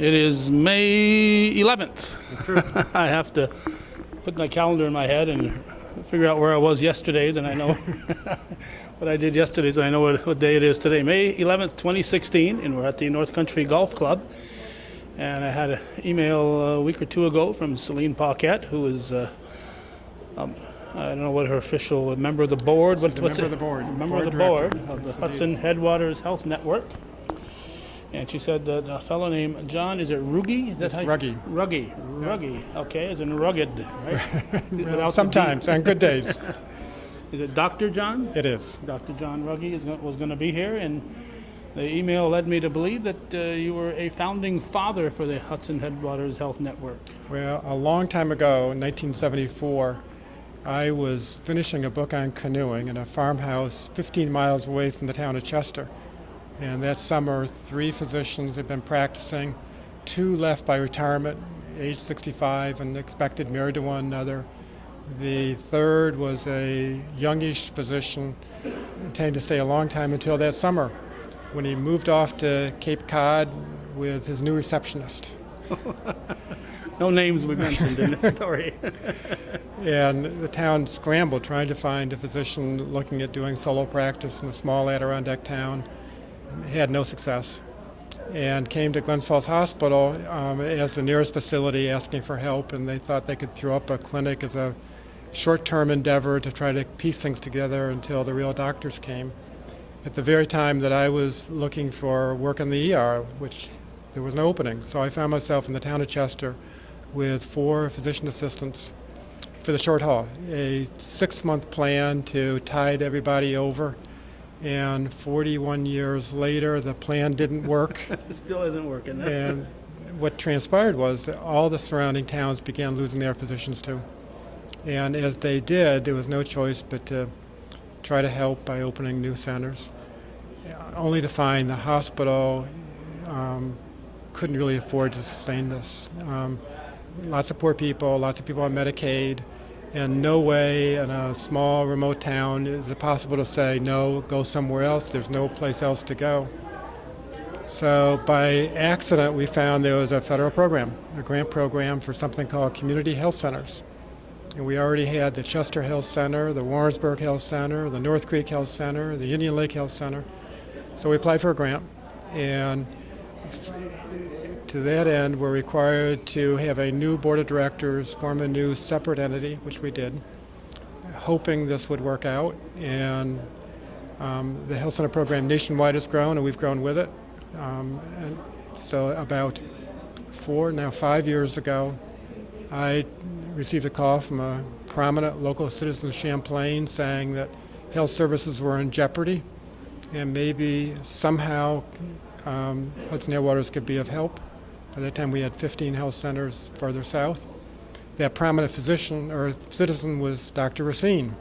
It is May 11th. I have to put my calendar in my head and figure out where I was yesterday, then I know what I did yesterday, so I know what day it is today. May 11th, 2016, and we're at the North Country Golf Club. And I had an email a week or two ago from Celine Paquette, who is, I don't know what her official member of the board. Member of the board. Member of the board of the Hudson Headwaters Health Network. And she said that a fellow named John, is it Ruggie? Is that how Ruggie. Ruggie. Okay, as in rugged, right? Well, sometimes, on good days. Is it Dr. John? It is. Dr. John Ruggie was going to be here, and the email led me to believe that you were a founding father for the Hudson Headwaters Health Network. Well, a long time ago, in 1974, I was finishing a book on canoeing in a farmhouse 15 miles away from the town of Chester. And that summer, 3 physicians had been practicing. 2 left by retirement, age 65, and expected, married to one another. The third was a youngish physician, intending to stay a long time until that summer, when he moved off to Cape Cod with his new receptionist. No names we mentioned in this story. And the town scrambled trying to find a physician looking at doing solo practice in a small Adirondack town. Had no success, and came to Glens Falls Hospital as the nearest facility asking for help, and they thought they could throw up a clinic as a short-term endeavor to try to piece things together until the real doctors came. At the very time that I was looking for work in the ER, which there was no opening, so I found myself in the town of Chester with 4 physician assistants for the short haul, a 6-month plan to tide everybody over. And 41 years later, the plan didn't work. It still isn't working. And what transpired was that all the surrounding towns began losing their physicians too. And as they did, there was no choice but to try to help by opening new centers, only to find the hospital couldn't really afford to sustain this. Lots of poor people, lots of people on Medicaid, and no way in a small remote town is it possible to say, no, go somewhere else. There's no place else to go. So by accident, we found there was a federal program, a grant program for something called community health centers. And we already had the Chester Health Center, the Warrensburg Health Center, the North Creek Health Center, the Indian Lake Health Center. So we applied for a grant, and to that end, we're required to have a new board of directors, form a new separate entity, which we did, hoping this would work out. And the health center program nationwide has grown, and we've grown with it. And so about 5 years ago, I received a call from a prominent local citizen in Champlain saying that health services were in jeopardy, and maybe somehow Hudson Headwaters could be of help. By that time, we had 15 health centers farther south. That prominent physician or citizen was Dr. Racine.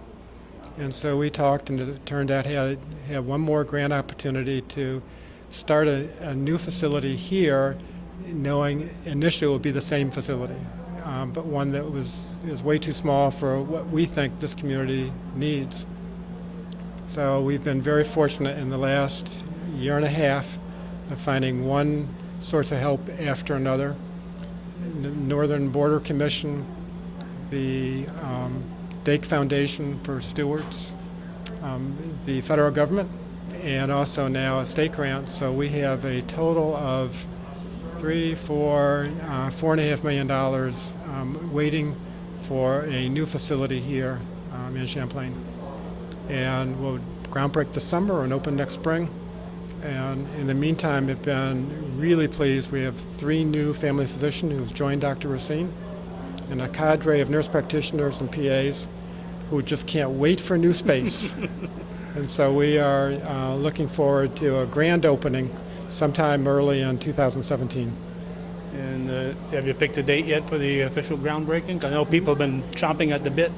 And so we talked, and it turned out he had one more grant opportunity to start a new facility here, knowing initially it would be the same facility, but one that is way too small for what we think this community needs. So we've been very fortunate in the last year and a half of finding one source of help after another. The Northern Border Commission, the Dake Foundation for Stewards, the federal government, and also now a state grant. So we have a total of $4.5 million waiting for a new facility here in Champlain. And we'll groundbreak this summer and open next spring. And in the meantime, we've been really pleased. We have 3 new family physicians who've joined Dr. Racine, and a cadre of nurse practitioners and PAs who just can't wait for new space. And so we are looking forward to a grand opening sometime early in 2017. And have you picked a date yet for the official groundbreaking? I know people have been chomping at the bit.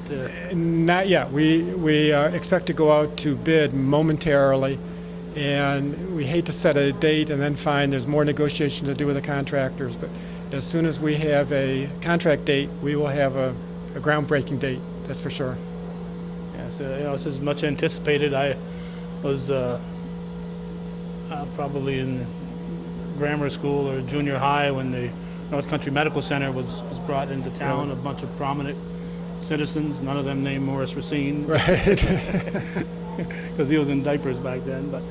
Not yet. We expect to go out to bid momentarily. And we hate to set a date and then find there's more negotiations to do with the contractors. But as soon as we have a contract date, we will have a groundbreaking date, that's for sure. Yeah, so this is much anticipated. I was probably in grammar school or junior high when the North Country Medical Center was brought into town. Really? A bunch of prominent citizens, none of them named Morris Racine, Right. because he was in diapers back then. But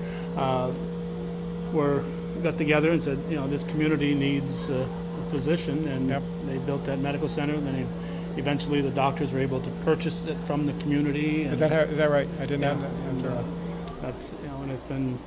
we got together and said, this community needs a physician, and Yep. they built that medical center. And then eventually the doctors were able to purchase it from the community. And, Is that right? I didn't yeah, know that. and, that's and it's been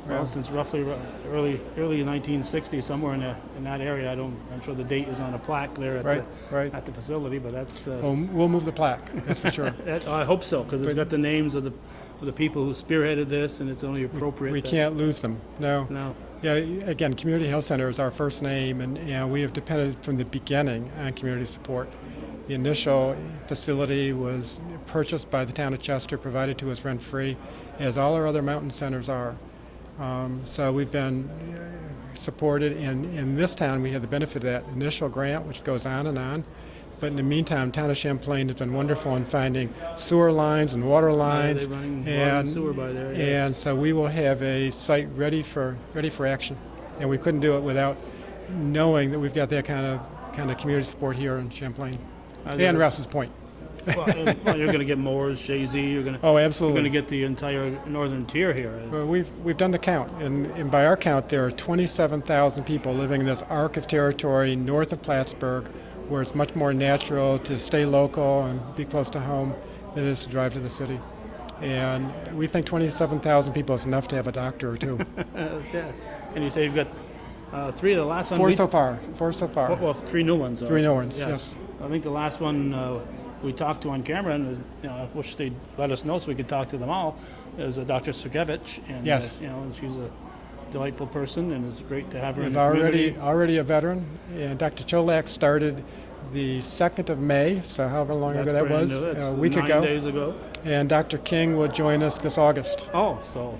Well, since roughly early 1960s, somewhere in that area. I'm sure the date is on a plaque there at right. at the facility, but that's. Well, we'll move the plaque. That's for sure. I hope so, because it's But- got the names of the people who spearheaded this, and it's only appropriate. We can't lose them. No. No. Yeah. Again, community health center is our first name, and we have depended from the beginning on community support. The initial facility was purchased by the town of Chester, provided to us rent-free, as all our other mountain centers are. So we've been supported, and in this town we had the benefit of that initial grant, which goes on and on. But in the meantime, town of Champlain has been wonderful in finding sewer lines and water lines, They're running water and sewer by there. Yes. and so we will have a site ready for action. And we couldn't do it without knowing that we've got that kind of community support here in Champlain and Rouse's Point. Well, you're going to get Moores, Jay-Z. You're going to. Oh, You're absolutely. going to get the entire northern tier here. Well, we've done the count, and by our count, there are 27,000 people living in this arc of territory north of Plattsburgh, where it's much more natural to stay local and be close to home than it is to drive to the city. And we think 27,000 people is enough to have a doctor or two. Yes. And you say you've got three of the last one. Four so far. Well, three new ones. Three new ones, yes. I think the last one we talked to on camera, and I wish they'd let us know so we could talk to them all, is Dr. Sergevich. And, Yes. and she's a delightful person, and it's great to have her in Is the community. already a veteran. And Dr. Cholak started the 2nd of May, so however long ago that brand was, new. That's a week 9 ago. days ago. And Dr. King will join us this August. Oh, so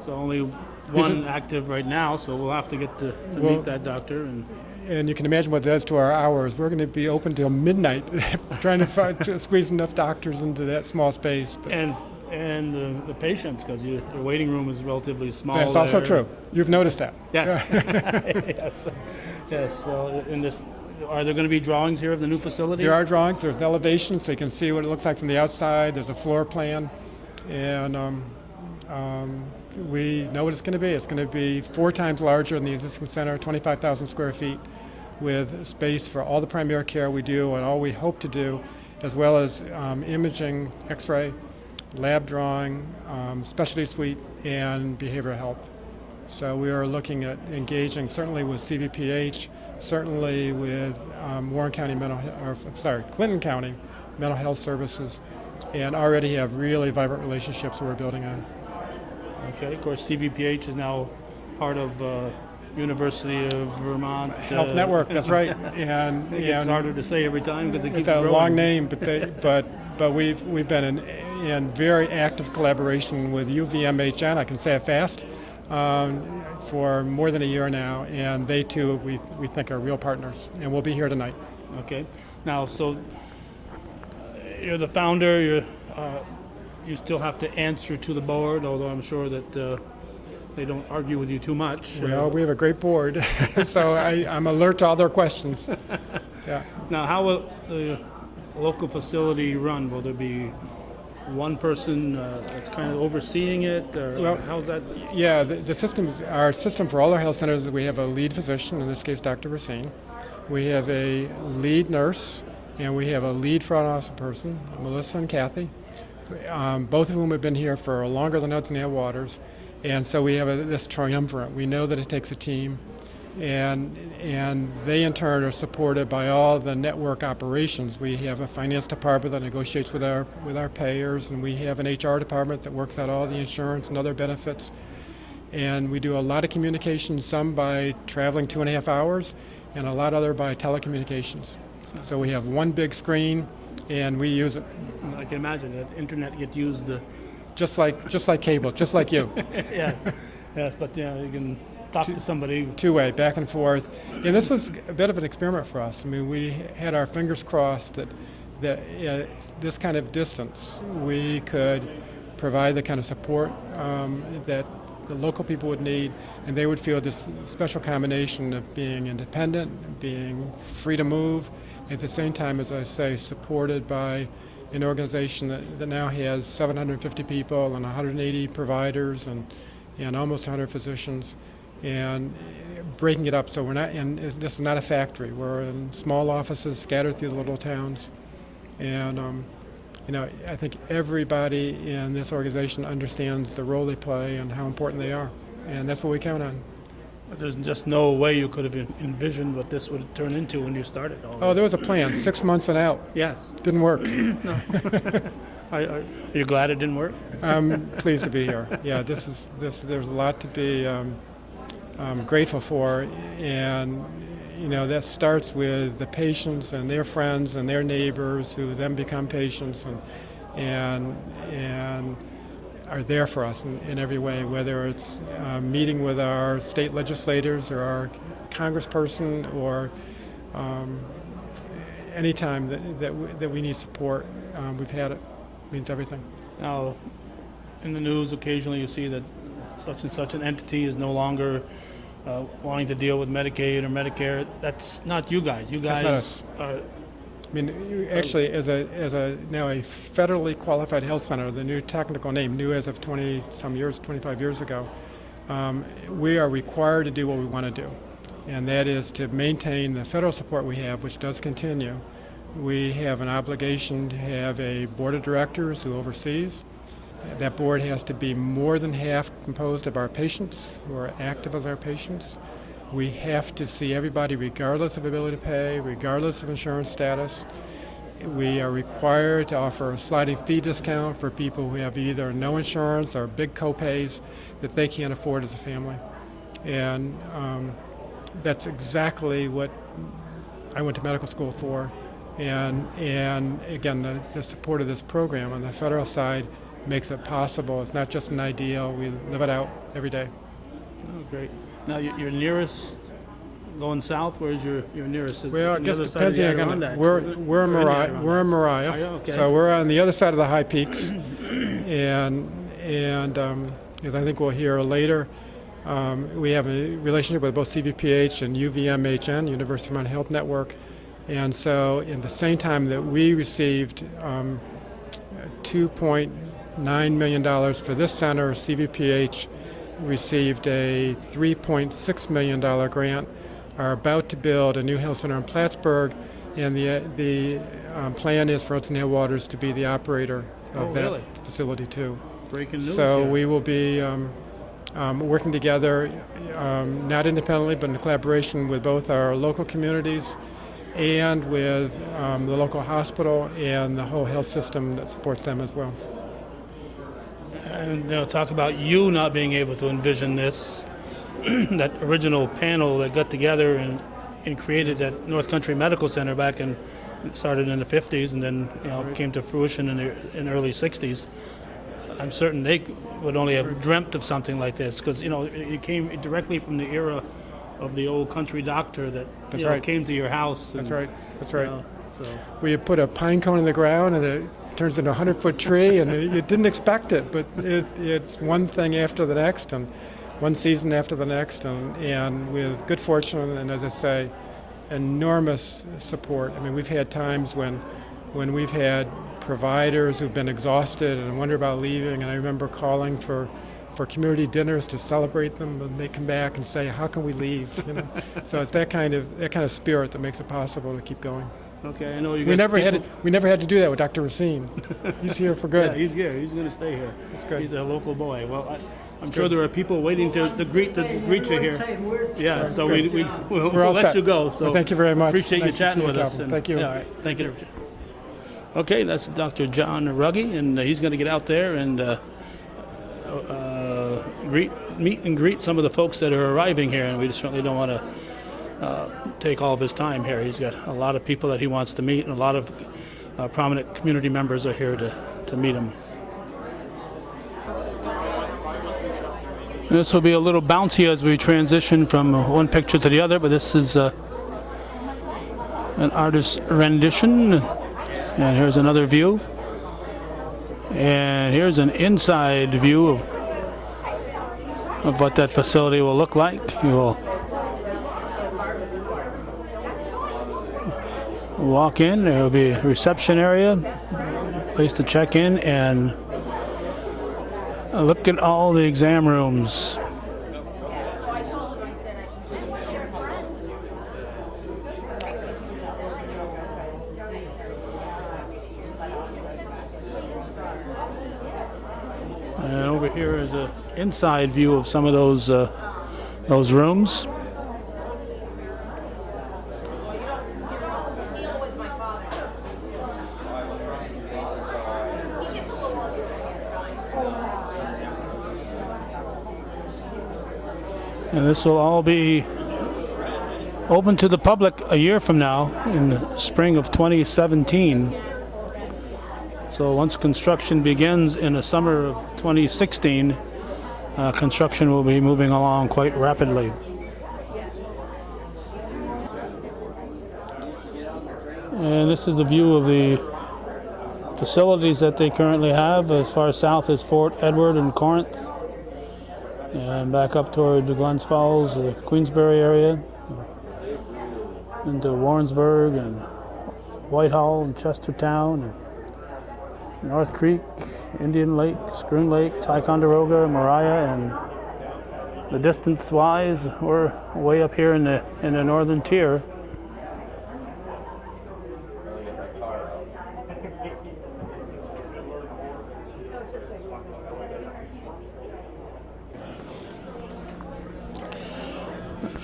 only These one active right now, so we'll have to get to Well- meet that doctor. And you can imagine what that does to our hours. We're going to be open till midnight, trying to squeeze enough doctors into that small space. But And the patients, because the waiting room is relatively small. that's also there. true. You've noticed that. Yeah. Yes. Yes. So are there going to be drawings here of the new facility? There are drawings. There's elevations, so you can see what it looks like from the outside. There's a floor plan, and we know what it's going to be. It's going to be 4 times larger than the existing center, 25,000 square feet, with space for all the primary care we do and all we hope to do, as well as imaging, X-ray, lab drawing, specialty suite, and behavioral health. So we are looking at engaging certainly with CVPH, certainly with Clinton County Mental Health Services, and already have really vibrant relationships we're building on. Okay. Of course, CVPH is now part of University of Vermont Health Network, that's right. And It's harder to say every time because it keeps it's a growing. long name, but we've been in very active collaboration with UVMHN. I can say it fast. For more than a year now, and they too we think are real partners, and we'll be here tonight. Okay. Now, so you're the founder. You still have to answer to the board, although I'm sure that they don't argue with you too much. Well, we have a great board, so I'm alert to all their questions. Yeah. Now, how will the local facility run? Will there be one person that's kind of overseeing it, or Well, how's that? Yeah, our system for all our health centers is we have a lead physician, in this case Dr. Racine. We have a lead nurse, and we have a lead front office person, Melissa and Kathy, both of whom have been here for longer than Hudson Headwaters. And so we have this triumvirate. We know that it takes a team, and they in turn are supported by all the network operations. We have a finance department that negotiates with our payers, and we have an HR department that works out all the insurance and other benefits. And we do a lot of communication, some by traveling 2.5 hours, and a lot other by telecommunications. So we have one big screen, and we use it I can imagine that internet gets used. just like cable, just like you. Yeah. Yes, but you can talk to somebody. Two-way, back and forth. And this was a bit of an experiment for us. I mean, we had our fingers crossed that this kind of distance, we could provide the kind of support that the local people would need, and they would feel this special combination of being independent, being free to move, at the same time, as I say, supported by an organization that now has 750 people and 180 providers and almost 100 physicians, and breaking it up so we're not, and this is not a factory. We're in small offices scattered through the little towns, and I think everybody in this organization understands the role they play and how important they are, and that's what we count on. But there's just no way you could have envisioned what this would turn into when you started all Oh, this. there was a plan, 6 months and out. Yes. Didn't work. No. Are you glad it didn't work? I'm pleased to be here. Yeah, there's a lot to be grateful for, and that starts with the patients and their friends and their neighbors, who then become patients and are there for us in every way, whether it's meeting with our state legislators or our congressperson, or any time that we need support, we've had it. It means everything. Now, in the news, occasionally you see that such and such an entity is no longer wanting to deal with Medicaid or Medicare. That's not you guys. You guys That's are. I mean, actually, as a now a federally qualified health center, the new technical name, new as of 25 years ago, we are required to do what we want to do, and that is to maintain the federal support we have, which does continue. We have an obligation to have a board of directors who oversees. That board has to be more than half composed of our patients, who are active as our patients. We have to see everybody regardless of ability to pay, regardless of insurance status. We are required to offer a sliding fee discount for people who have either no insurance or big co-pays that they can't afford as a family. And that's exactly what I went to medical school for. And again, the support of this program on the federal side makes it possible. It's not just an ideal. We live it out every day. Oh, great. Now, your nearest, going south, where's your nearest? Is Well, I on the guess other side of depends. the We're Adirondacks, we're is it? in Or in the Mariah. Adirondacks? We're in Mariah. Are you? Okay. So we're on the other side of the high peaks, and as I think we'll hear later, we have a relationship with both CVPH and UVMHN, University of Vermont Health Network, and so in the same time that we received $2.9 million for this center, CVPH received a $3.6 million grant, are about to build a new health center in Plattsburgh, and the plan is for Hudson Headwaters to be the operator of that facility too. Breaking news So here. we will be working together, not independently, but in collaboration with both our local communities and with the local hospital and the whole health system that supports them as well. And talk about you not being able to envision this, that original panel that got together and created that North Country Medical Center back in, started in the 50s and then came to fruition in the early 60s. I'm certain they would only have dreamt of something like this, because it came directly from the era of the old country doctor that came to your house. That's right. So We put a pine cone in the ground and it turns into a 100-foot tree, and you didn't expect it, but it's one thing after the next and one season after the next, and with good fortune and, as I say, enormous support. I mean, we've had times when we've had providers who've been exhausted and wonder about leaving, and I remember calling for community dinners to celebrate them, and they come back and say, "How can we leave?" So it's that kind of spirit that makes it possible to keep going. okay, I know you. We never had to do that with Dr. Racine. He's here for good. Yeah, he's here. He's going to stay here. That's good. He's a local boy. Well, I'm sure there are people waiting to greet you here. Yeah, so we'll all let set. you go. So Well, thank you very much. Appreciate Nice you to chatting see you, with us. Calvin. Thank you. Yeah, all right, thank you. Okay, that's Dr. John Ruggie, and he's going to get out there and meet and greet some of the folks that are arriving here, and we certainly don't want to take all of his time here. He's got a lot of people that he wants to meet, and a lot of prominent community members are here to meet him. And this will be a little bouncy as we transition from one picture to the other, but this is an artist's rendition. And here's another view. And here's an inside view of what that facility will look like. You will walk in, there will be a reception area, place to check in, and look at all the exam rooms. And over here is an inside view of some of those rooms. And this will all be open to the public a year from now, in the spring of 2017. So once construction begins in the summer of 2016, construction will be moving along quite rapidly. And this is the view of the facilities that they currently have. As far south as Fort Edward and Corinth, and back up toward the Glens Falls, the Queensbury area, into Warrensburg and Whitehall and Chestertown, and North Creek, Indian Lake, Schroon Lake, Ticonderoga, Mariah, and the distance-wise, we're way up here in the northern tier.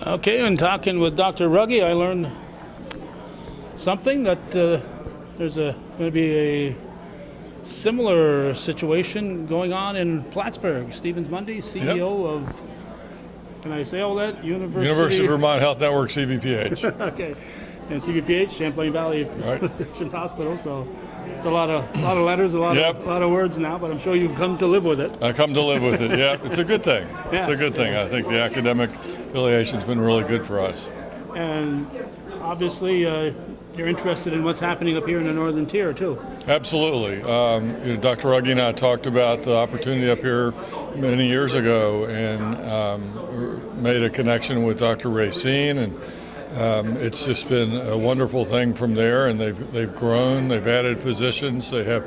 Okay, and talking with Dr. Ruggie, I learned something that there's going to be a similar situation going on in Plattsburgh. Stevens Mundy, CEO of, can I say all that? University of Vermont Health Network, CVPH. Okay, and CVPH, Champlain Valley Physicians Hospital. So it's a lot of letters, a lot of words now, but I'm sure you've come to live with it. I come to live with it. Yeah, it's a good thing. Yes. It's a good thing. I think the academic affiliation's been really good for us. And obviously, you're interested in what's happening up here in the northern tier too. Absolutely. Dr. Ruggie and I talked about the opportunity up here many years ago, and made a connection with Dr. Racine, and it's just been a wonderful thing from there. And they've grown. They've added physicians. They have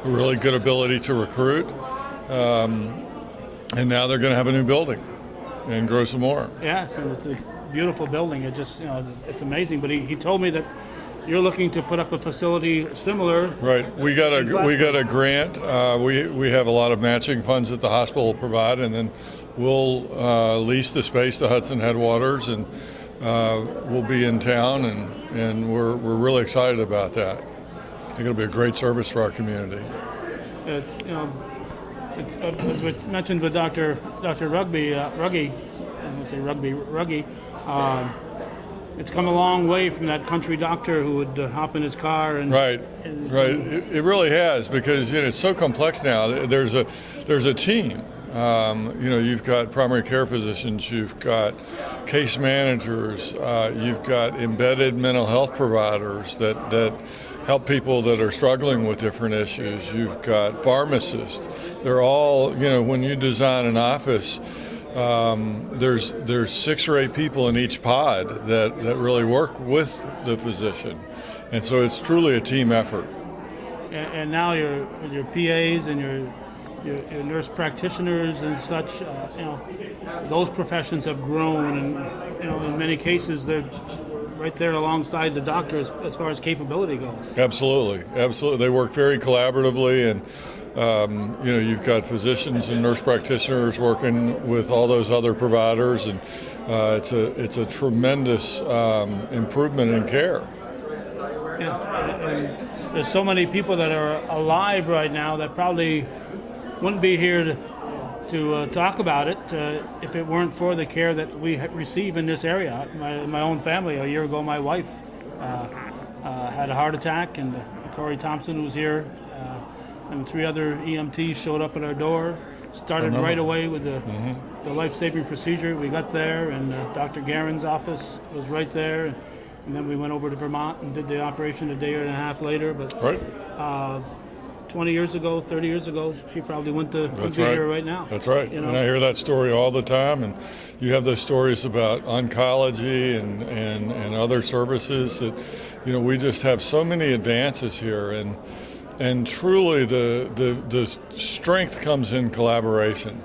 a really good ability to recruit, and now they're going to have a new building and grow some more. Yes, and it's a beautiful building. It just, it's amazing. But he told me that you're looking to put up a facility similar. Right. We got a grant. We have a lot of matching funds that the hospital will provide, and then we'll lease the space to Hudson Headwaters, and we'll be in town, and we're really excited about that. I think it'll be a great service for our community. It's as was mentioned with Dr. Ruggie. I won't say Ruggie. It's come a long way from that country doctor who would hop in his car and right. It really has, because it's so complex now. There's a team. You've got primary care physicians, you've got case managers, you've got embedded mental health providers that help people that are struggling with different issues. You've got pharmacists. They're all, when you design an office, there's 6 or 8 people in each pod that really work with the physician, and so it's truly a team effort. And now your PAs and your nurse practitioners and such, those professions have grown, and in many cases they're right there alongside the doctors as far as capability goes. Absolutely. They work very collaboratively, and you've got physicians and nurse practitioners working with all those other providers, and it's a tremendous improvement in care. Yes, and there's so many people that are alive right now that probably wouldn't be here to talk about it if it weren't for the care that we receive in this area. My own family, a year ago, my wife had a heart attack, and Corey Thompson, who was here, and 3 other EMTs showed up at our door, started right away with the life-saving procedure. We got there, and Dr. Guerin's office was right there, and then we went over to Vermont and did the operation a day and a half later. But 20 years ago, 30 years ago, she probably wouldn't be right. here right now. That's right. You know? And I hear that story all the time. And you have those stories about oncology and other services that, you know, we just have so many advances here. And truly the strength comes in collaboration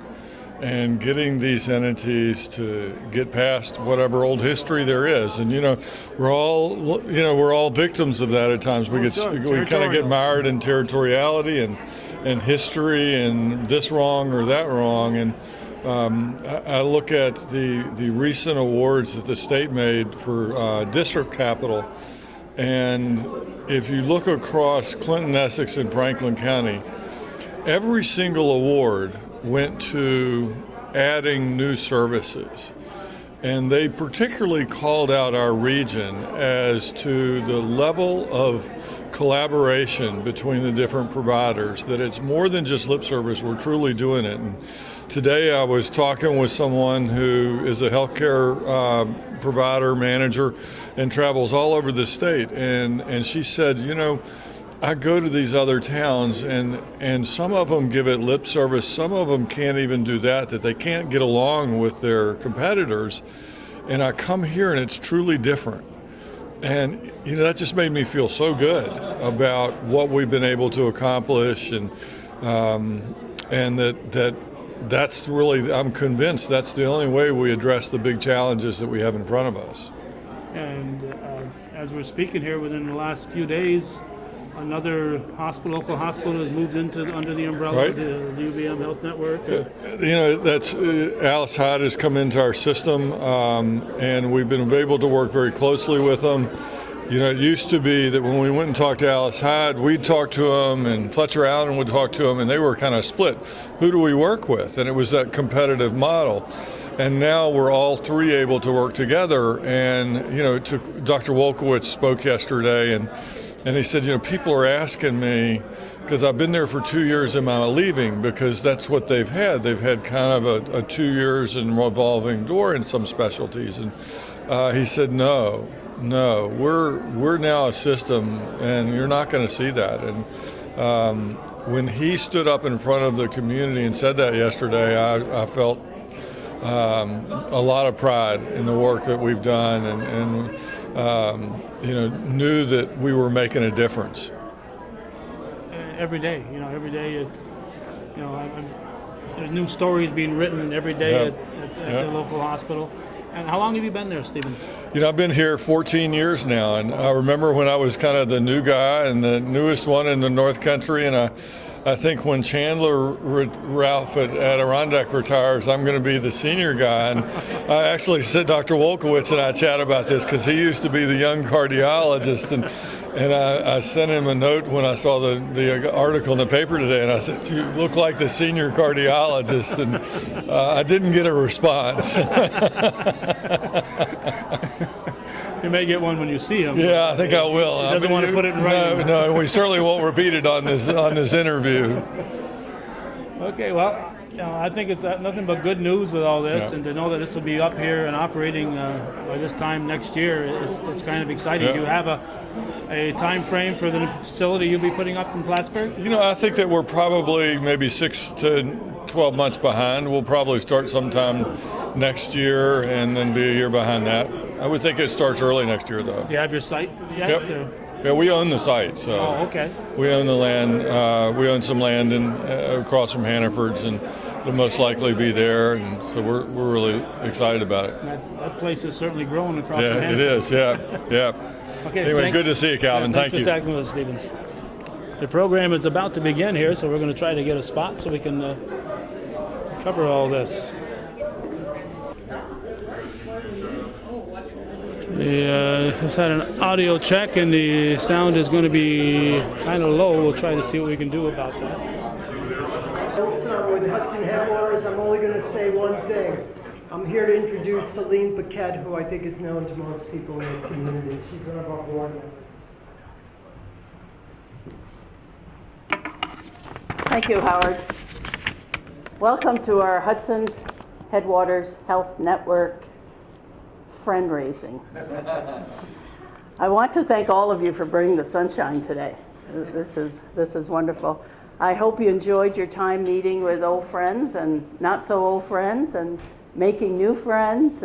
and getting these entities to get past whatever old history there is. And, you know, we're all victims of that at times. We kind of get mired in territoriality and history and this wrong or that wrong. And I look at the recent awards that the state made for district capital. And if you look across Clinton, Essex, and Franklin County, every single award went to adding new services. And they particularly called out our region as to the level of collaboration between the different providers, that it's more than just lip service, we're truly doing it. And today I was talking with someone who is a healthcare provider, manager, and travels all over the state. And she said, you know, I go to these other towns and some of them give it lip service, some of them can't even do that they can't get along with their competitors. And I come here and it's truly different. And, you know, that just made me feel so good about what we've been able to accomplish and that's really, I'm convinced that's the only way we address the big challenges that we have in front of us. And as we're speaking here, within the last few days, another local hospital has moved under the umbrella of the UVM Health Network. You know, that's Alice Hyde has come into our system, and we've been able to work very closely with them. You know, it used to be that when we went and talked to Alice Hyde, we'd talk to them, and Fletcher Allen would talk to them, and they were kind of split. Who do we work with? And it was that competitive model. And now we're all three able to work together. And, you know, Dr. Wolkowitz spoke yesterday, and he said, you know, people are asking me, because I've been there for 2 years, am I leaving? Because that's what they've had. They've had kind of a 2 years and revolving door in some specialties. And he said, no, we're now a system, and you're not going to see that. And when he stood up in front of the community and said that yesterday, I felt a lot of pride in the work that we've done, and you know, knew that we were making a difference. Every day it's, you know, there's new stories being written every day at the local hospital. And how long have you been there, Stephen? You know, I've been here 14 years now, and I remember when I was kind of the new guy and the newest one in the North Country, and I think when Chandler Ralph at Adirondack retires, I'm going to be the senior guy. And I actually said Dr. Wolkowitz and I chat about this because he used to be the young cardiologist, and I sent him a note when I saw the article in the paper today, and I said, you look like the senior cardiologist, and I didn't get a response. You may get one when you see him. Yeah, I think I will. He doesn't want to put it in writing. No, we certainly won't repeat it on this interview. Okay, well, you know, I think it's nothing but good news with all this, and to know that this will be up here and operating by this time next year, it's kind of exciting. Do you have a time frame for the facility you'll be putting up in Plattsburgh? You know, I think that we're probably maybe 6 to 12 months behind. We'll probably start sometime next year and then be a year behind that. I would think it starts early next year, though. Do you have your site yet? Yep. Yeah, we own the site, so. Oh, okay. We own the land. We own some land across from Hannaford's, and it'll most likely be there. And so we're really excited about it. That place is certainly growing across from Hannaford. Hannaford. It is. Yeah. Okay. Anyway, good to see you, Calvin. Thank you. Thanks for talking with us, Stevens. The program is about to begin here, so we're going to try to get a spot so we can cover all this. Just had an audio check, and the sound is going to be kind of low. We'll try to see what we can do about that. Also, with Hudson Headwaters, I'm only going to say one thing. I'm here to introduce Celine Paquette, who I think is known to most people in this community. She's one of our board members. Thank you, Howard. Welcome to our Hudson Headwaters Health Network friend-raising. I want to thank all of you for bringing the sunshine today. This is wonderful. I hope you enjoyed your time meeting with old friends and not so old friends and making new friends.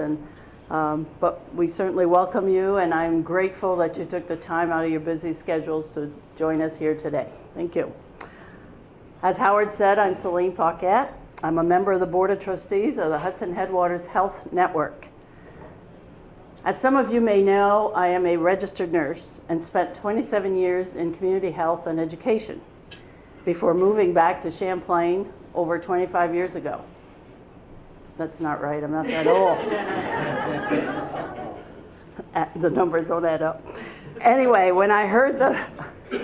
But we certainly welcome you, and I'm grateful that you took the time out of your busy schedules to join us here today. Thank you. As Howard said, I'm Celine Paquette. I'm a member of the Board of Trustees of the Hudson Headwaters Health Network. As some of you may know, I am a registered nurse and spent 27 years in community health and education before moving back to Champlain over 25 years ago. That's not right, I'm not that old. The numbers don't add up. Anyway, when I heard that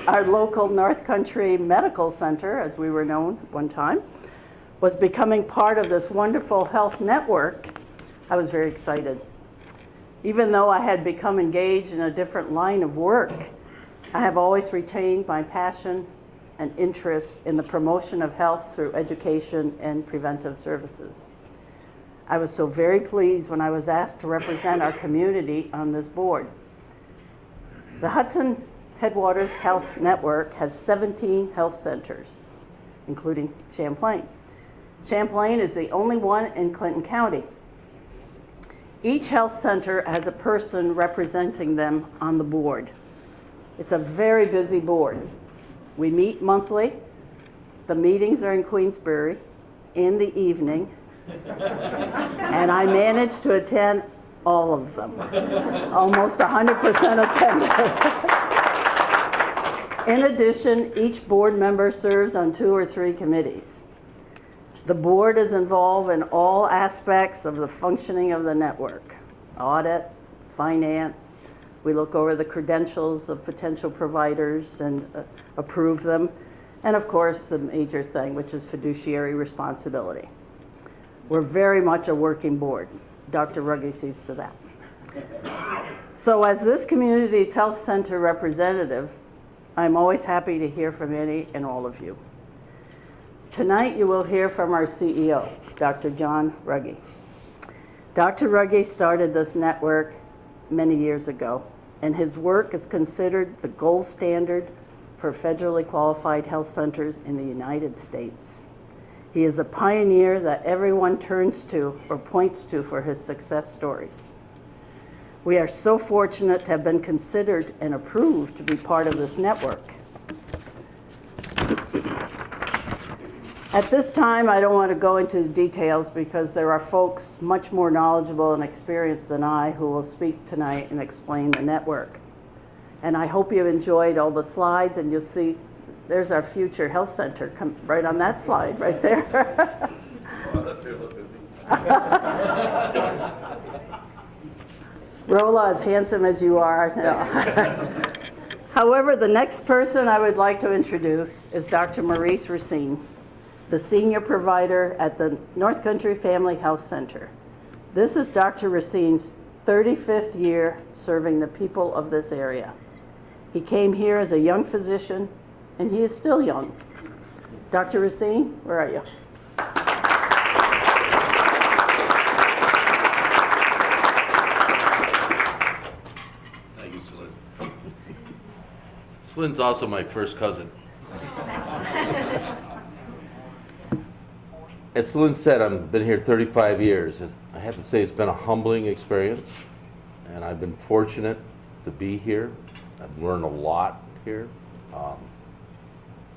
our local North Country Medical Center, as we were known one time, was becoming part of this wonderful health network, I was very excited. Even though I had become engaged in a different line of work, I have always retained my passion and interest in the promotion of health through education and preventive services. I was so very pleased when I was asked to represent our community on this board. The Hudson Headwaters Health Network has 17 health centers, including Champlain. Champlain is the only one in Clinton County. Each health center has a person representing them on the board. It's a very busy board. We meet monthly. The meetings are in Queensbury in the evening, and I managed to attend all of them, almost 100% attended. In addition, each board member serves on 2 or 3 committees. The board is involved in all aspects of the functioning of the network: audit, finance. We look over the credentials of potential providers and approve them. And of course, the major thing, which is fiduciary responsibility. We're very much a working board. Dr. Ruggie sees to that. So as this community's health center representative, I'm always happy to hear from any and all of you. Tonight you will hear from our CEO, Dr. John Ruggie. Dr. Ruggie started this network many years ago, and his work is considered the gold standard for federally qualified health centers in the United States. He is a pioneer that everyone turns to or points to for his success stories. We are so fortunate to have been considered and approved to be part of this network. At this time, I don't want to go into the details because there are folks much more knowledgeable and experienced than I who will speak tonight and explain the network. And I hope you enjoyed all the slides, and you'll see there's our future health center come right on that slide right there. Rolla, as handsome as you are. No. However, the next person I would like to introduce is Dr. Maurice Racine, the senior provider at the North Country Family Health Center. This is Dr. Racine's 35th year serving the people of this area. He came here as a young physician, and he is still young. Dr. Racine, where are you? Thank you, Celine. Celine's also my first cousin. As Celine said, I've been here 35 years. I have to say it's been a humbling experience, and I've been fortunate to be here. I've learned a lot here.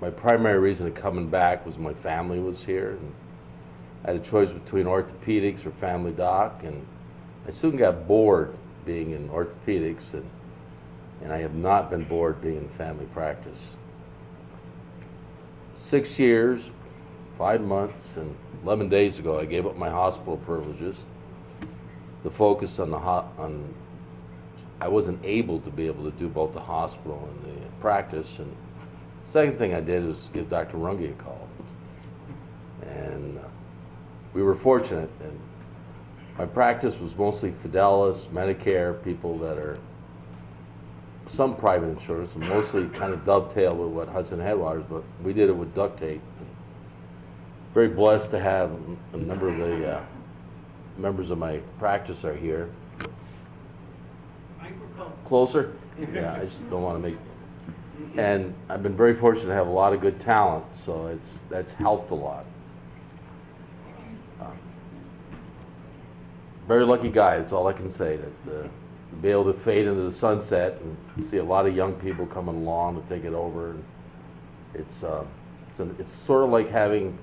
My primary reason of coming back was my family was here, and I had a choice between orthopedics or family doc, and I soon got bored being in orthopedics, and I have not been bored being in family practice. 6 years, 5 months, and 11 days ago, I gave up my hospital privileges to focus on I wasn't able to be able to do both the hospital and the practice. And the second thing I did was give Dr. Runge a call. And we were fortunate. And my practice was mostly Fidelis, Medicare, people that are some private insurance, and mostly kind of dovetail with what Hudson Headwaters, but we did it with duct tape. And very blessed to have a number of the members of my practice are here. Closer? Yeah, I just don't want to make... And I've been very fortunate to have a lot of good talent, so that's helped a lot. Very lucky guy, that's all I can say, that to be able to fade into the sunset and see a lot of young people coming along to take it over. And it's sort of like having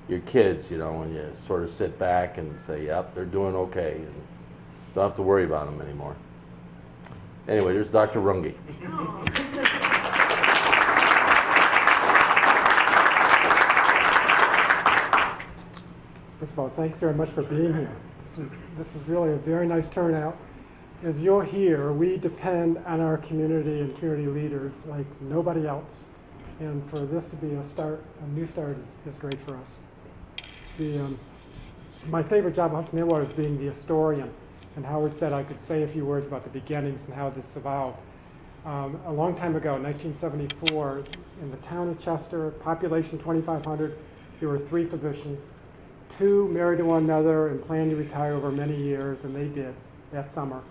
your kids, you know, when you sort of sit back and say, yep, they're doing okay, and don't have to worry about them anymore. Anyway, there's Dr. Runge. First of all, thanks very much for being here. This is really a very nice turnout. As you'll hear, we depend on our community and community leaders like nobody else. And for this to be a new start is great for us. My favorite job at Hudson Headwaters is being the historian. And Howard said I could say a few words about the beginnings and how this evolved. A long time ago, 1974, in the town of Chester, population 2,500, there were 3 physicians. 2 married to one another and planned to retire over many years, and they did that summer.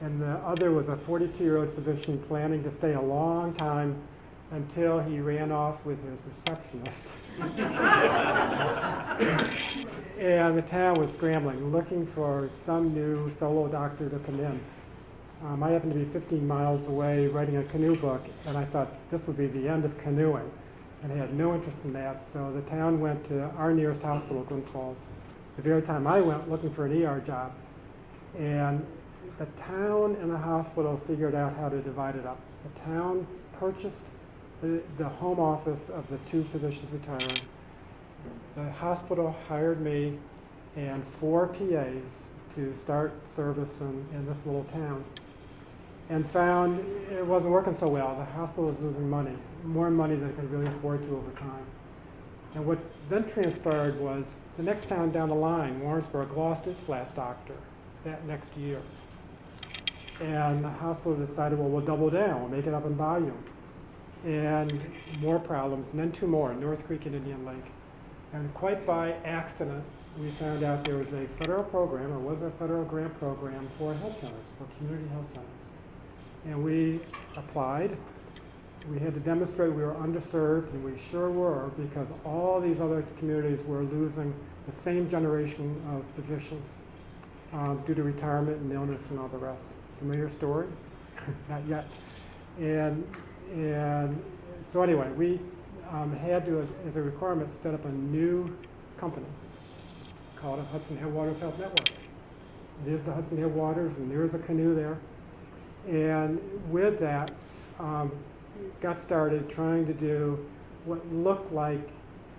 And the other was a 42-year-old physician planning to stay a long time until he ran off with his receptionist. And the town was scrambling, looking for some new solo doctor to come in. I happened to be 15 miles away writing a canoe book, and I thought this would be the end of canoeing. And I had no interest in that, so the town went to our nearest hospital, Glens Falls. The very time I went looking for an ER job. And the town and the hospital figured out how to divide it up. The town purchased the home office of the 2 physicians retiring. The hospital hired me and 4 PAs to start service in this little town, and found it wasn't working so well. The hospital was losing money, more money than it could really afford to over time. And what then transpired was the next town down the line, Warrensburg, lost its last doctor that next year. And the hospital decided, well, we'll double down, we'll make it up in volume. And more problems, and then 2 more, North Creek and Indian Lake. And quite by accident, we found out there was a federal program, or was a federal grant program for health centers, for community health centers. And we applied. We had to demonstrate we were underserved, and we sure were, because all these other communities were losing the same generation of physicians due to retirement and illness and all the rest. Familiar story? Not yet. And so anyway, we had to, as a requirement, set up a new company called Hudson Headwaters Health Network. It is the Hudson Headwaters, and there is a canoe there. And with that, got started trying to do what looked like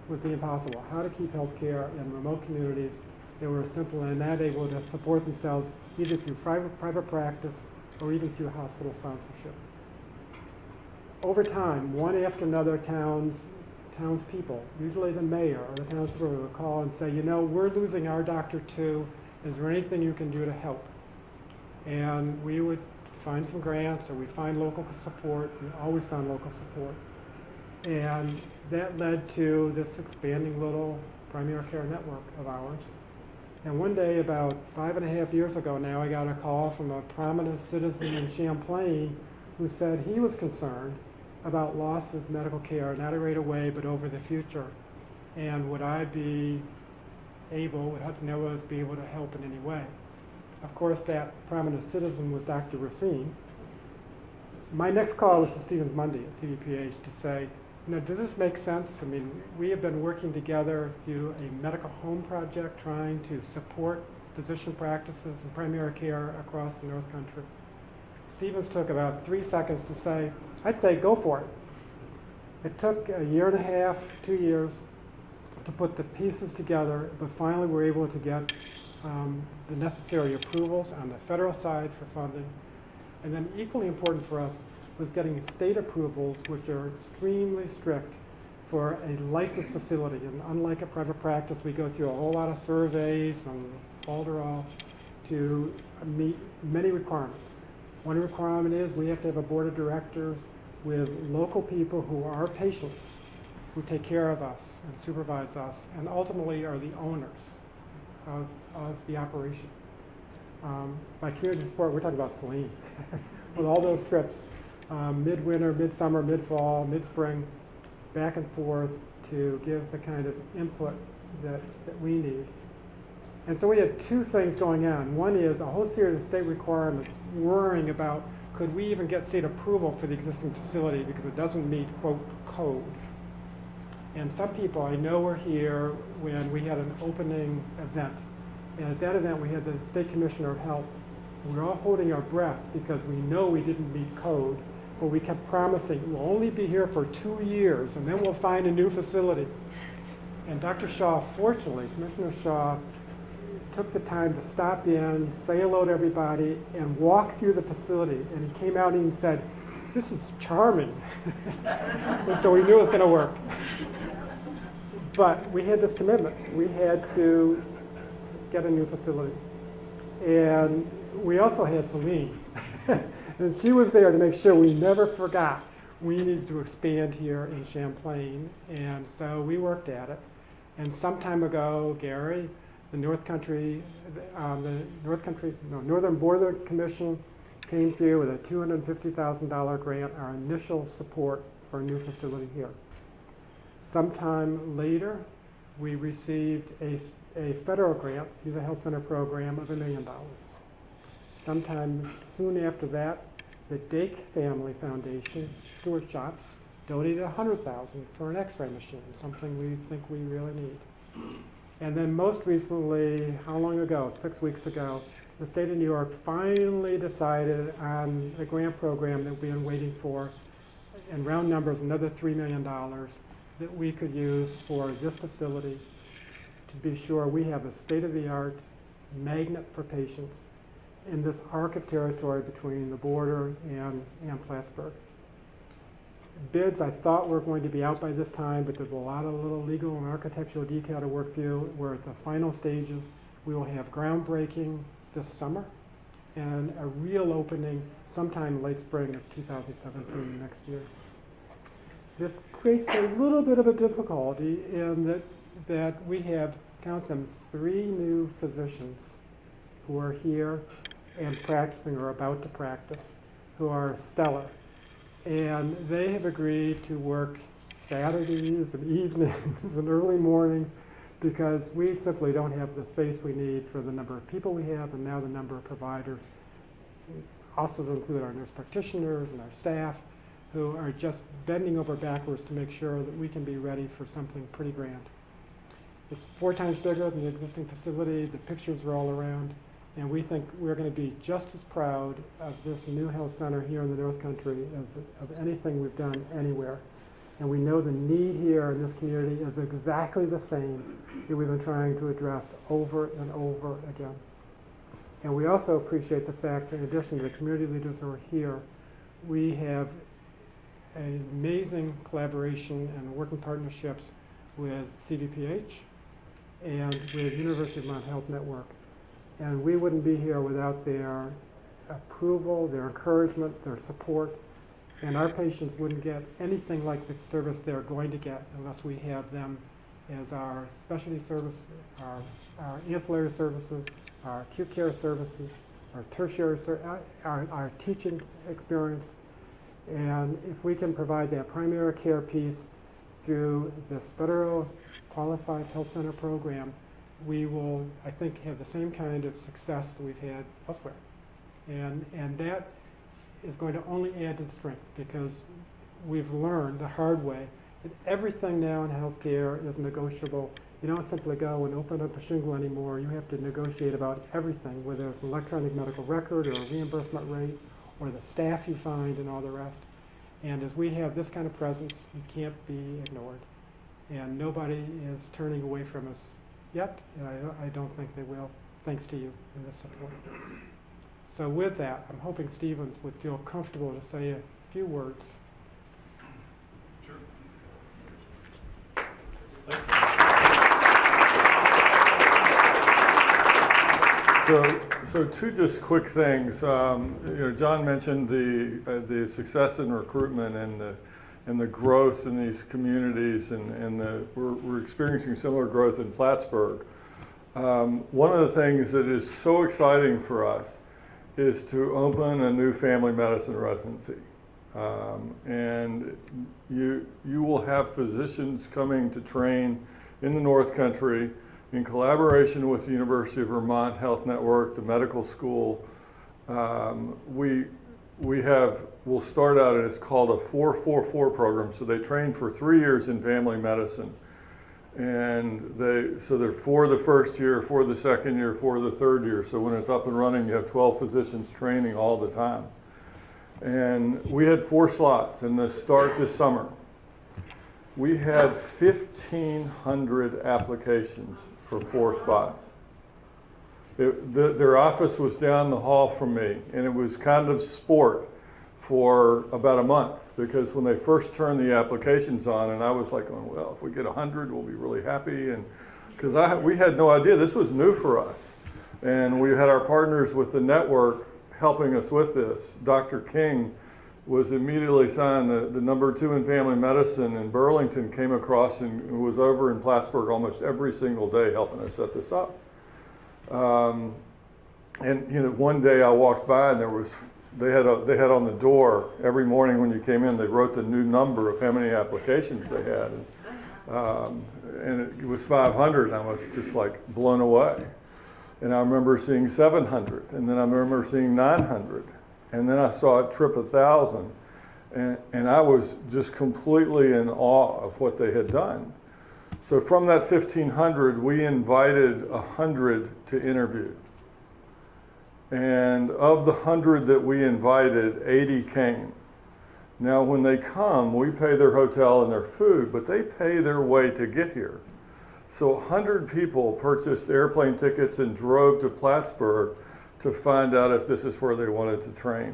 was the impossible, how to keep healthcare in remote communities that were simple and not able to support themselves either through private practice or even through hospital sponsorship. Over time, one after another, townspeople, usually the mayor or the townspeople, would call and say, you know, we're losing our doctor too. Is there anything you can do to help? And we would find some grants, or we'd find local support. We always found local support. And that led to this expanding little primary care network of ours. And one day, about 5.5 years ago now, I got a call from a prominent citizen in Champlain who said he was concerned about loss of medical care, not right away, but over the future. And would I be able, would Hudson Headwaters be able to help in any way? Of course, that prominent citizen was Dr. Racine. My next call was to Stevens Mundy at CDPH to say, you know, does this make sense? I mean, we have been working together through a medical home project trying to support physician practices and primary care across the North Country. Stevens took about 3 seconds to say, I'd say go for it. It took 1.5 years, 2 years to put the pieces together, but finally we were able to get the necessary approvals on the federal side for funding. And then equally important for us was getting state approvals, which are extremely strict for a licensed facility. And unlike a private practice, we go through a whole lot of surveys and alderall to meet many requirements. One requirement is we have to have a board of directors with local people who are patients, who take care of us and supervise us, and ultimately are the owners of the operation. By community support, we're talking about Celine. With all those trips, midwinter, midsummer, mid-fall, mid-spring, back and forth to give the kind of input that we need. And so we had two things going on. One is a whole series of state requirements worrying about could we even get state approval for the existing facility because it doesn't meet, quote, code. And some people I know were here when we had an opening event. And at that event, we had the State Commissioner of Health. We were all holding our breath because we know we didn't meet code, but we kept promising we'll only be here for 2 years and then we'll find a new facility. And Dr. Shaw, fortunately, Commissioner Shaw, took the time to stop in, say hello to everybody, and walk through the facility. And he came out and he said, "This is charming." And so we knew it was going to work. But we had this commitment. We had to get a new facility. And we also had Celine. And she was there to make sure we never forgot we needed to expand here in Champlain. And so we worked at it. And some time ago, Gary, the Northern Border Commission came through with a $250,000 grant, our initial support for a new facility here. Sometime later, we received a federal grant through the Health Center program of $1 million. Sometime soon after that, the Dake Family Foundation, Stewart Shops, donated $100,000 for an X-ray machine, something we think we really need. And then most recently, how long ago? 6 weeks ago, the state of New York finally decided on a grant program that we've been waiting for, in round numbers, another $3 million that we could use for this facility to be sure we have a state-of-the-art magnet for patients in this arc of territory between the border and Plattsburgh. Bids I thought were going to be out by this time, but there's a lot of little legal and architectural detail to work through. We're at the final stages. We will have groundbreaking this summer and a real opening sometime late spring of 2017 next year. This creates a little bit of a difficulty in that we have, count them, 3 new physicians who are here and practicing or about to practice, who are stellar. And they have agreed to work Saturdays and evenings and early mornings because we simply don't have the space we need for the number of people we have and now the number of providers. Also to include our nurse practitioners and our staff who are just bending over backwards to make sure that we can be ready for something pretty grand. It's 4 times bigger than the existing facility. The pictures are all around. And we think we're going to be just as proud of this new health center here in the North Country of anything we've done anywhere. And we know the need here in this community is exactly the same that we've been trying to address over and over again. And we also appreciate the fact that in addition to the community leaders who are here, we have an amazing collaboration and working partnerships with CVPH and with University of Vermont Health Network. And we wouldn't be here without their approval, their encouragement, their support. And our patients wouldn't get anything like the service they're going to get unless we have them as our specialty service, our ancillary services, our acute care services, our tertiary, our teaching experience. And if we can provide that primary care piece through this federal qualified health center program, we will, I think, have the same kind of success that we've had elsewhere. And that is going to only add to the strength because we've learned the hard way that everything now in healthcare is negotiable. You don't simply go and open up a shingle anymore. You have to negotiate about everything, whether it's an electronic medical record or a reimbursement rate or the staff you find and all the rest. And as we have this kind of presence, you can't be ignored. And nobody is turning away from us yet, and I don't think they will, thanks to you in this support. So with that, I'm hoping Stevens would feel comfortable to say a few words. So 2 just quick things. John mentioned the success in recruitment and the growth in these communities, and we're experiencing similar growth in Plattsburgh. One of the things that is so exciting for us is to open a new family medicine residency. And you will have physicians coming to train in the North Country in collaboration with the University of Vermont Health Network, the medical school. We'll start out, and it's called a 4-4-4 program. So they train for 3 years in family medicine. And they're 4 the first year, 4 the second year, 4 the third year. So when it's up and running, you have 12 physicians training all the time. And we had 4 slots in the start this summer. We had 1,500 applications for 4 spots. Their office was down the hall from me, and it was kind of sport for about a month, because when they first turned the applications on, and I was like, oh, well, if we get 100, we'll be really happy. And because we had no idea, this was new for us. And we had our partners with the network helping us with this. Dr. King was immediately assigned the number 2 in family medicine in Burlington, came across and was over in Plattsburgh almost every single day helping us set this up. And one day I walked by, and they had on the door every morning when you came in, they wrote the new number of how many applications they had. And it was 500, and I was just like blown away. And I remember seeing 700, and then I remember seeing 900, and then I saw it trip 1,000, and I was just completely in awe of what they had done. So from that 1,500, we invited 100 to interview. And of the 100 that we invited, 80 came. Now when they come, we pay their hotel and their food, but they pay their way to get here. So 100 people purchased airplane tickets and drove to Plattsburgh to find out if this is where they wanted to train.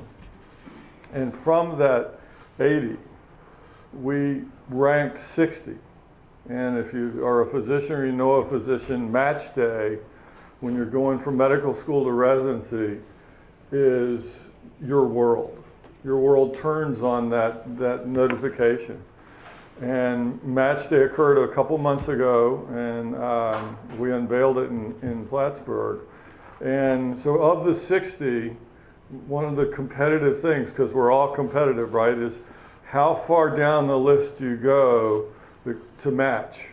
And from that 80, we ranked 60. And if you are a physician or you know a physician, match day, when you're going from medical school to residency, is your world. Your world turns on that notification. And match day occurred a couple months ago, and we unveiled it in Plattsburgh. And so of the 60, one of the competitive things, because we're all competitive, right, is how far down the list you go to match.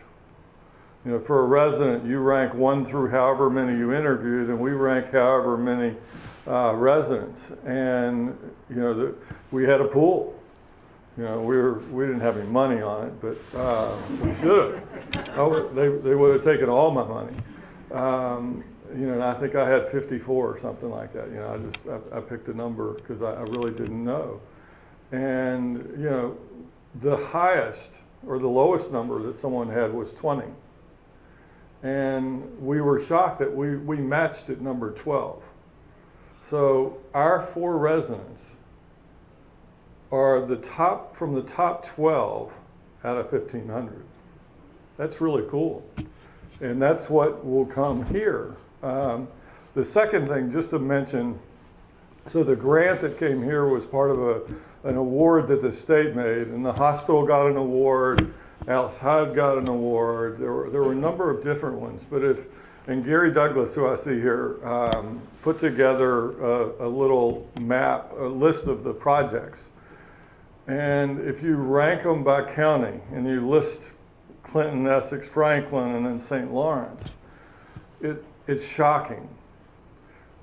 For a resident, you rank 1 through however many you interviewed, and we rank however many residents. And we had a pool. We didn't have any money on it, but we should have. They would have taken all my money. And I think I had 54 or something like that. I picked a number because I really didn't know. And the highest or the lowest number that someone had was 20. And we were shocked that we matched at number 12. So our 4 residents are from the top 12 out of 1,500. That's really cool. And that's what will come here. The second thing, just to mention, so the grant that came here was part of an award that the state made, and the hospital got an award, Alice Hyde got an award, there were a number of different ones, and Gary Douglas, who I see here, put together a little map, a list of the projects. And if you rank them by county, and you list Clinton, Essex, Franklin, and then St. Lawrence, it's shocking,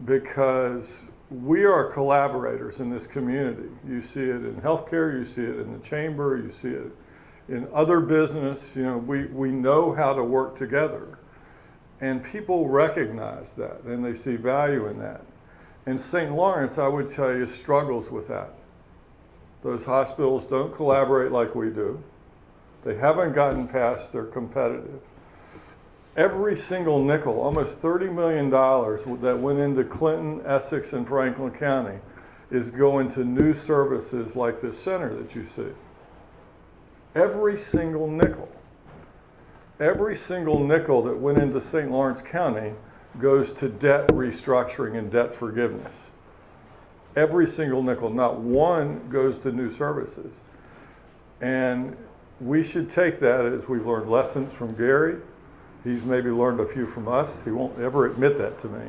because we are collaborators in this community. You see it in healthcare, you see it in the chamber, you see it in other business. We know how to work together. And people recognize that, and they see value in that. And St. Lawrence, I would tell you, struggles with that. Those hospitals don't collaborate like we do. They haven't gotten past their competitive. Every single nickel, almost $30 million that went into Clinton, Essex, and Franklin County is going to new services like this center that you see. Every single nickel. Every single nickel that went into St. Lawrence County goes to debt restructuring and debt forgiveness. Every single nickel, not one goes to new services. And we should take that as we've learned lessons from Gary. He's maybe learned a few from us. He won't ever admit that to me.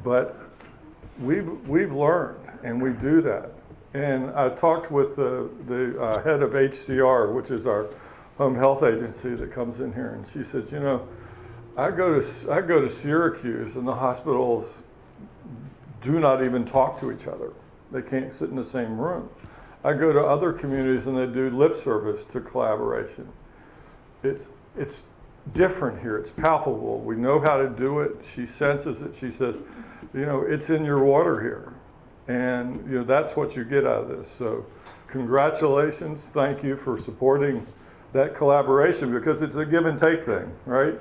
But we've learned, and we do that. And I talked with the head of HCR, which is our home health agency that comes in here, and she says, you know, I go to Syracuse, and the hospitals do not even talk to each other. They can't sit in the same room. I go to other communities, and they do lip service to collaboration. It's different here. It's palpable. We know how to do it. She senses it. She says, you know, it's in your water here. And, you know, that's what you get out of this. So congratulations. Thank you for supporting that collaboration, because it's a give and take thing, right?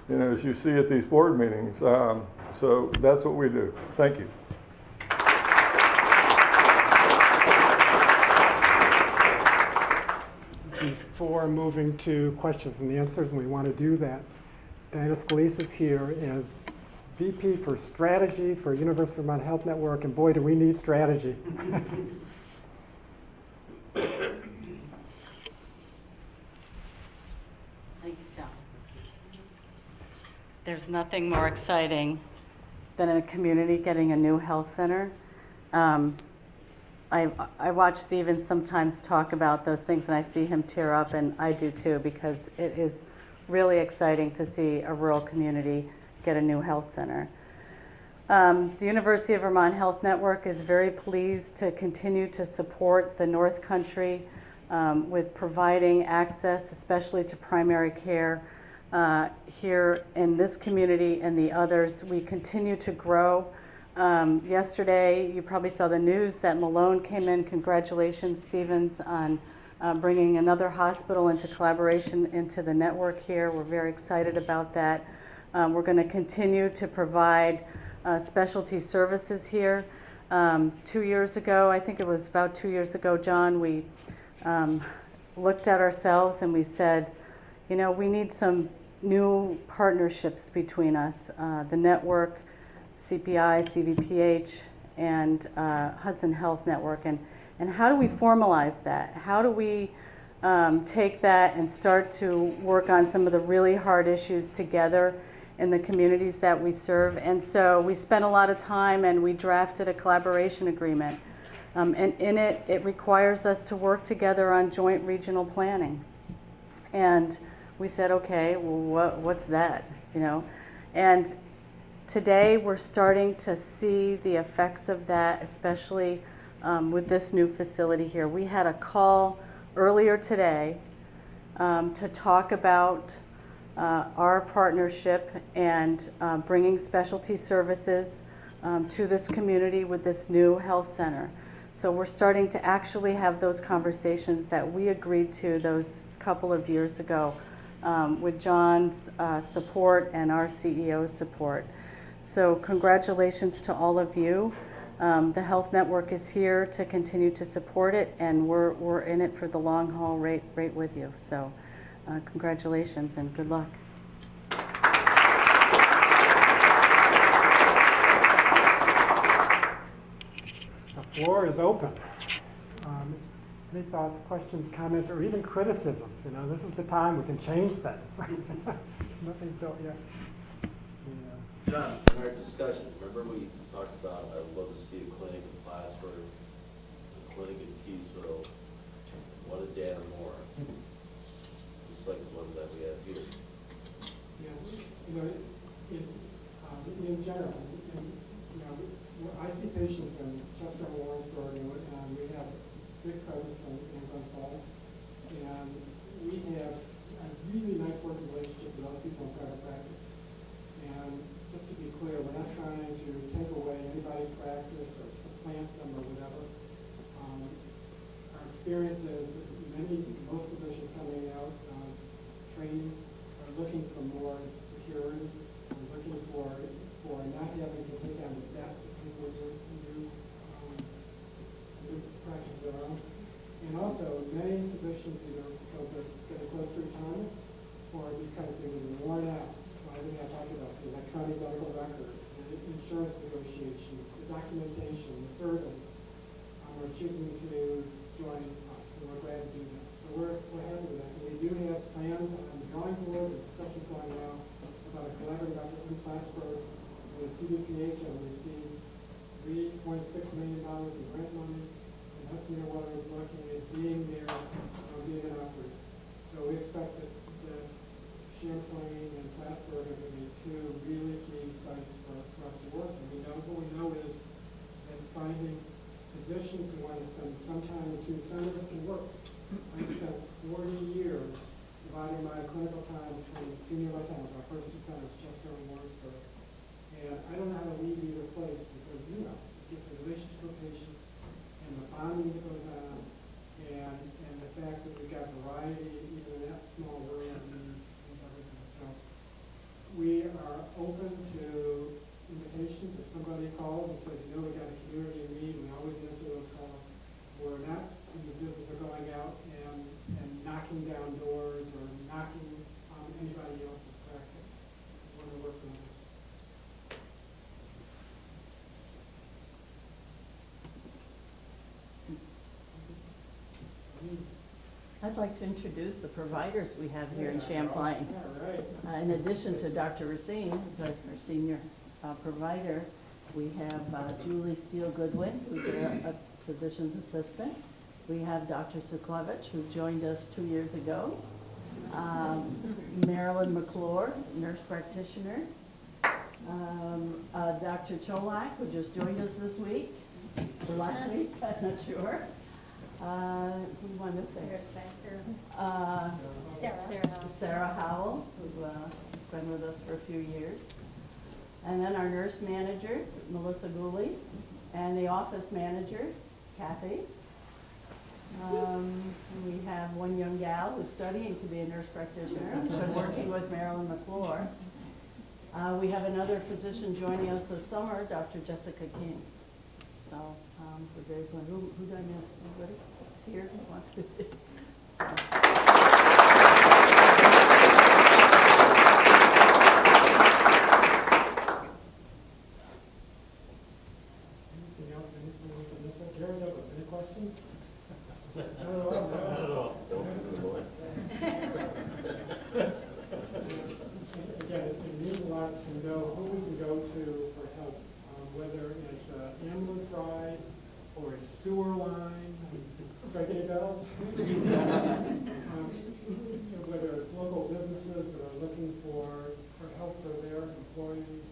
You know, as you see at these board meetings. So that's what we do. Thank you. Before moving to questions and answers, and we want to do that, Diana Scalise is here as VP for Strategy for University of Vermont Health Network, and boy, do we need strategy. Thank you, John. There's nothing more exciting than a community getting a new health center. I watch Stephen sometimes talk about those things, and I see him tear up, and I do too, because it is really exciting to see a rural community get a new health center. The University of Vermont Health Network is very pleased to continue to support the North Country with providing access, especially to primary care here in this community and the others. We continue to grow. Yesterday, you probably saw the news that Malone came in. Congratulations, Stevens, on bringing another hospital into collaboration into the network here. We're very excited about that. We're going to continue to provide specialty services here. 2 years ago, I think it was about 2 years ago, John, we looked at ourselves and we said, you know, we need some new partnerships between us, the network, CPI, CVPH, and Hudson Health Network, and how do we formalize that? How do we take that and start to work on some of the really hard issues together in the communities that we serve? And so we spent a lot of time, and we drafted a collaboration agreement, and in it, it requires us to work together on joint regional planning. And we said, okay, well, what's that, you know? And today, we're starting to see the effects of that, especially with this new facility here. We had a call earlier today to talk about our partnership and bringing specialty services to this community with this new health center. So we're starting to actually have those conversations that we agreed to those couple of years ago with John's support and our CEO's support. So congratulations to all of you. The Health Network is here to continue to support it, and we're in it for the long haul right with you. So congratulations and good luck. The floor is open. Any thoughts, questions, comments, or even criticisms? You know, this is the time we can change things. Nothing's built yet. John, in our discussion, remember we talked about I would love to see a clinic in Plattsburgh, a clinic in Peaceville, one in Dannemora, just like the ones that we have here. Yeah, you know, in general, you know, I see patients in Chester and Warrensburg, and we have big presence in Grand Falls, and we have a really nice working relationship with other people in private practice. And just to be clear, we're not trying to take away anybody's practice or supplant them or whatever. Our experience is that most physicians coming out training are looking for more security, are looking for not having to take on the debt when you practice their own. And also, many physicians either because they're getting close to retirement or because they were worn out. I think I talked about the electronic medical record, the insurance negotiation, the documentation, the surveys. We're choosing to join us, and we're glad to do that. So we're happy with that. And we do have plans on the drawing board, the discussions going now about a collaborative effort in Plattsburgh with CDPH, and we received $3.6 million in grant money, and Hudson Headwaters is looking at being there, being an operator. So we expect that Champlain and Plattsburgh are going to be two really key sites for us to work. And what we know is that finding physicians who want to spend some time in two centers can work. I spent 40 years dividing my clinical time between two nearby towns, our first two centers, Chester and Warrensburg. And I don't know how to leave either place because, you get the relationship with patients and the bonding that goes on and the fact that we've got variety even in that small room and everything. So we are open to invitations. If somebody calls and says, we got a community need, we always answer those calls. We're not in the business of going out and knocking down doors or knocking on anybody else's practice. We want to work on this. I'd like to introduce the providers we have here in Champlain. All right. In addition to Dr. Racine, who's our senior provider, we have Julie Steele-Goodwin, who's a physician's assistant. We have Dr. Suklevich, who joined us 2 years ago. Marilyn McClure, nurse practitioner. Dr. Cholak, who just joined us this week, or last week, I'm not sure. Who wanted to say? Sarah Howell, who has been with us for a few years. And then our nurse manager, Melissa Gooley, and the office manager, Kathy. We have one young gal who's studying to be a nurse practitioner, who's been working with Marilyn McClure. We have another physician joining us this summer, Dr. Jessica King. So we're very glad. Who did I miss? Anybody that's here who wants to? Anything else? Anything we can miss? Gary, any questions? No. Again, it means a lot to know who we can go to for help, whether it's an ambulance ride or a sewer line. Strike any bells? Whether it's local businesses that are looking for help for their employees,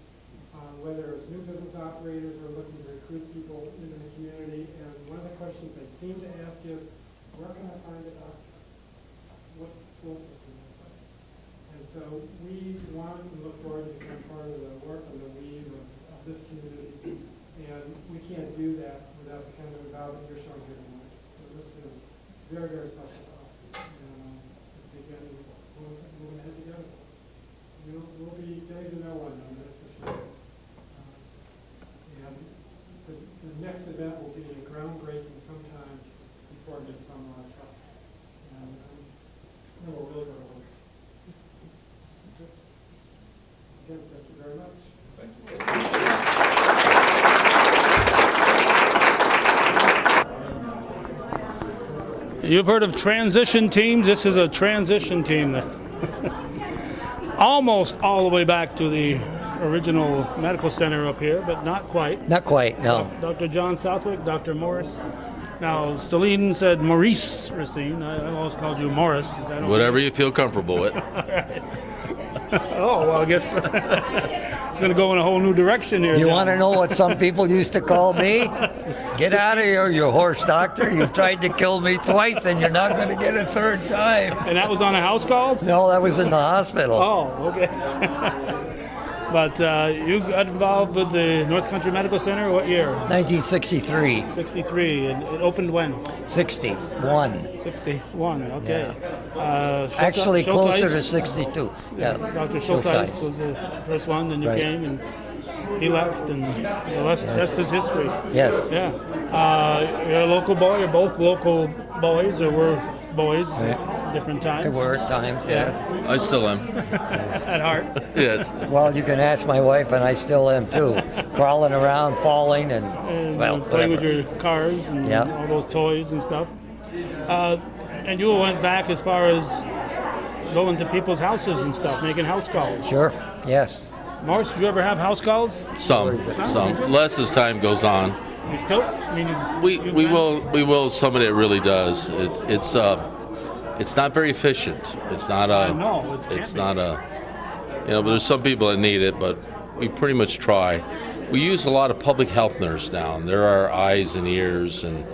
whether it's new business operators who are looking to recruit people into the community. And one of the questions they seem to ask is, where can I find a doctor? What's the school system look like? And so we want to look forward to become part of the work and the weave of this community. And we can't do that without the kind of involvement you're showing here tonight. So this is very, very special to us. And again, moving ahead together. We'll be getting to know one another, that's for sure. And the next event will be groundbreaking sometime before Midsummer, I trust. And we're really going to work. Again, thank you very much. You've heard of transition teams. This is a transition team that almost all the way back to the original medical center up here, but not quite. Not quite, no. Dr. John Southwick, Dr. Morris. Now, Celine said Maurice Racine. I always called you Morris. Is that okay? Whatever you feel comfortable with. Oh, well, I guess it's going to go in a whole new direction here. Do you now. want to know what some people used to call me? Get out of here, you horse doctor. You've tried to kill me twice and you're not going to get a third time. And that was on a house call? No, that was in the hospital. Oh, okay. But you got involved with the North Country Medical Center, what year? 1963. 63. And it opened when? 61. 61, okay. Actually, closer to Schulteis? 62. Yeah. Dr. Schulteis was the first one, then you Right. came and he left, and the rest is history. Yes. Yeah. You're a local boy, you're both local boys, or were boys at different times. There were times, yes. I still am. At heart. Yes. Well, you can ask my wife, and I still am too. Crawling around, falling, and, well, playing with whatever. your cars and Yeah. all those toys and stuff. And you went back as far as going to people's houses and stuff, making house calls. Sure, yes. Morris, did you ever have house calls? Some. Less as time goes on. You still? I mean, We will. Some of it really does. It's not very efficient. It's not a. No, It's not a. But there's some people that need it, but we pretty much try. We use a lot of public health nurse now, and they're our eyes and ears, and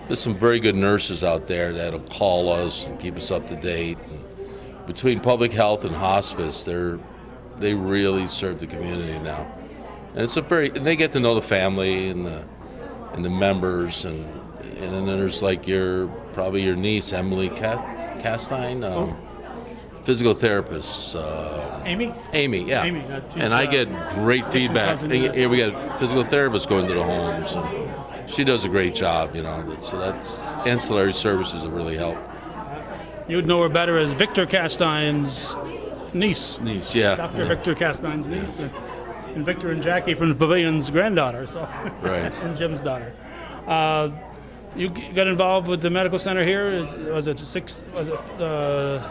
there's some very good nurses out there that'll call us and keep us up to date. And between public health and hospice, they really serve the community now, and and they get to know the family and the members, and then there's like probably your niece Emily Castine. Physical therapist. Amy? Amy, yeah. Amy, and I get great feedback. Here we got physical therapists going to the homes, and she does a great job, So that's ancillary services that really help. You'd know her better as Victor Castine's niece. Niece, yeah. Dr. Victor Castine's niece. And Victor and Jackie from the Pavilion's granddaughter, so. Right. And Jim's daughter. You got involved with the medical center here. Was it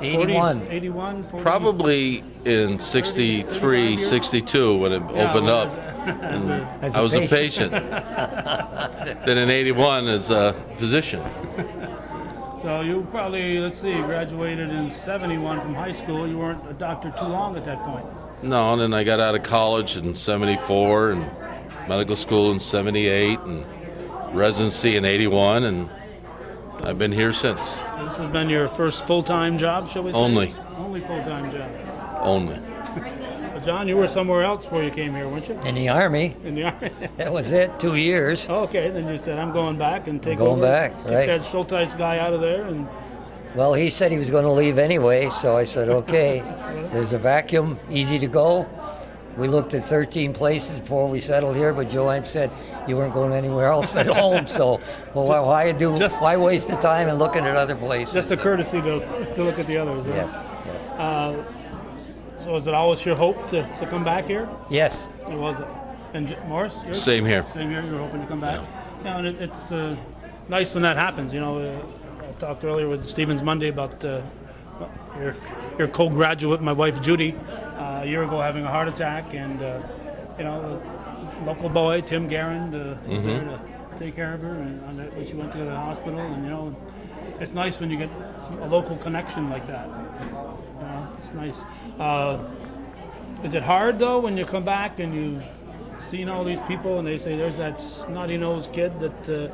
81. 81? 40? Probably in 63, 62 when it opened up. And I was a patient. Then in 81 as a physician. So you probably, graduated in 71 from high school. You weren't a doctor too long at that point. No, and then I got out of college in 74 and medical school in 78 and residency in 81, and I've been here since. So this has been your first full-time job, shall we say? Only. Only full-time job. Only. Well, John, you were somewhere else before you came here, weren't you? In the Army. In the Army. That was it, 2 years. Okay, then you said, I'm going back and take Going over. back, Kick right. that Schulteis guy out of there. And Well, he said he was going to leave anyway, so I said, okay. There's a vacuum, easy to go. We looked at 13 places before we settled here, but Joanne said you weren't going anywhere else but home. So, why waste the time and looking at other places? just a courtesy to look at the others. Huh? Yes, yes. So is it always your hope to come back here? Yes. Or was it? And Morris? yours? Same here. Same here. You're hoping to come back. Yeah, and it's nice when that happens. I talked earlier with Stevens Monday about your co-graduate, my wife Judy, a year ago having a heart attack, and a local boy Tim Guerin was there to take care of her, and when she went to the hospital, and it's nice when you get a local connection like that. It's nice. Is it hard though when you come back and you seen all these people and they say there's that snotty-nosed kid that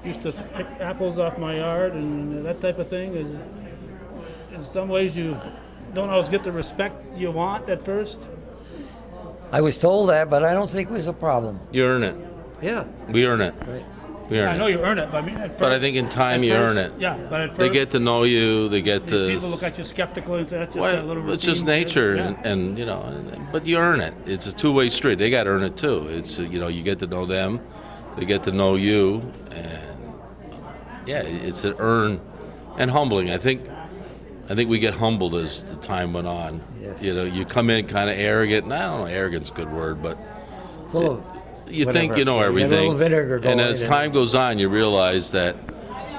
used to pick apples off my yard and that type of thing? In some ways you don't always get the respect you want at first? I was told that, but I don't think it was a problem. You earn it. Yeah. We earn it. Right. We earn I know it. you earn it, but I mean at first. But I think in time at you first- earn it. Yeah, but at first. They get to know you. They get these to. people look at you skeptically and say that's just Well, that little it's just routine nature, kid." Yeah. and but you earn it. It's a two-way street. They got to earn it too. It's you get to know them, they get to know you, and it's an earn and humbling. I think we get humbled as the time went on. Yes. You come in kind of arrogant. And I don't know, arrogant's a good word, but Full of you think whatever. you know Get a little everything. vinegar And going as in. time goes on, you realize that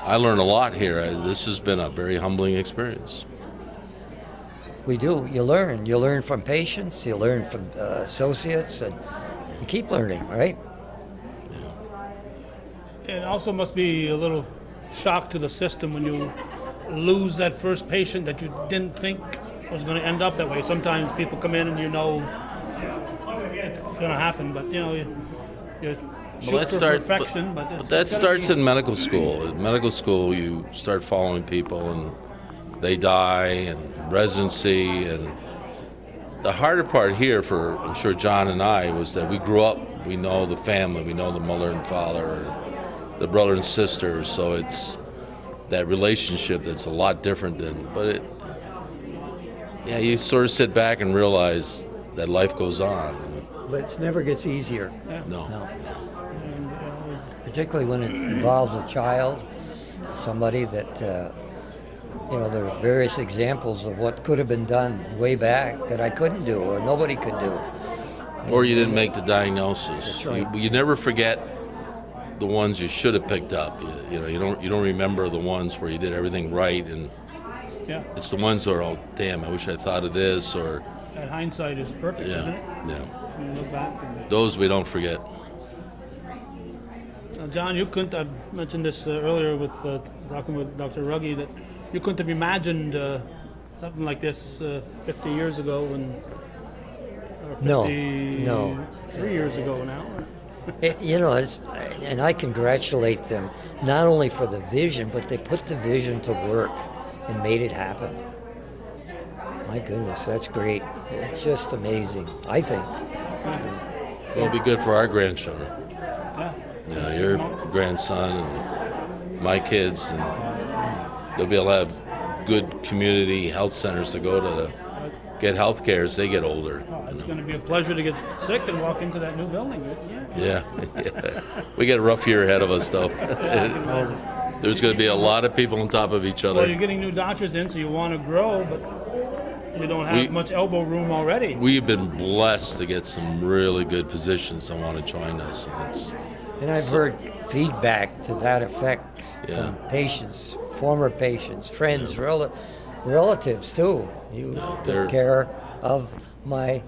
I learned a lot here. This has been a very humbling experience. We do. You learn. You learn from patients. You learn from associates, and you keep learning, right? It also must be a little shock to the system when you lose that first patient that you didn't think was going to end up that way. Sometimes people come in and it's going to happen, but you shoot for perfection. But that starts in medical school. In medical school, you start following people, and they die, and residency, and the harder part here for, I'm sure, John and I, was that we grew up, we know the family, we know the mother and father, the brother and sister, so it's that relationship that's a lot different you sort of sit back and realize that life goes on. But it never gets easier. No. Particularly when it involves a child, somebody that, there are various examples of what could have been done way back that I couldn't do or nobody could do. Or you didn't make the diagnosis. That's right. You never forget the ones you should have picked up. You don't remember the ones where you did everything right, and it's the ones that are, oh damn, I wish I thought of this, or that hindsight is perfect, isn't it? yeah. When you look back. Those we don't forget. John, you couldn't, I mentioned this earlier with talking with Dr. Ruggie, that you couldn't have imagined something like this 50 years ago, or 53 No. years ago now. And I congratulate them not only for the vision, but they put the vision to work and made it happen. My goodness, that's great. It's just amazing, I think. It'll be good for our grandchildren. Yeah. You know, your grandson and my kids, and they'll be able to have good community health centers to go to get health care as they get older. It's going to be a pleasure to get sick and walk into that new building. Yeah. We got a rough year ahead of us, though. There's going to be a lot of people on top of each Well, other. you're getting new doctors in, so you want to grow, but you don't have much elbow room already. We've been blessed to get some really good physicians that want to join us. And I've heard feedback to that effect Yeah. from patients, former patients, friends, relatives too. You they're- took care of my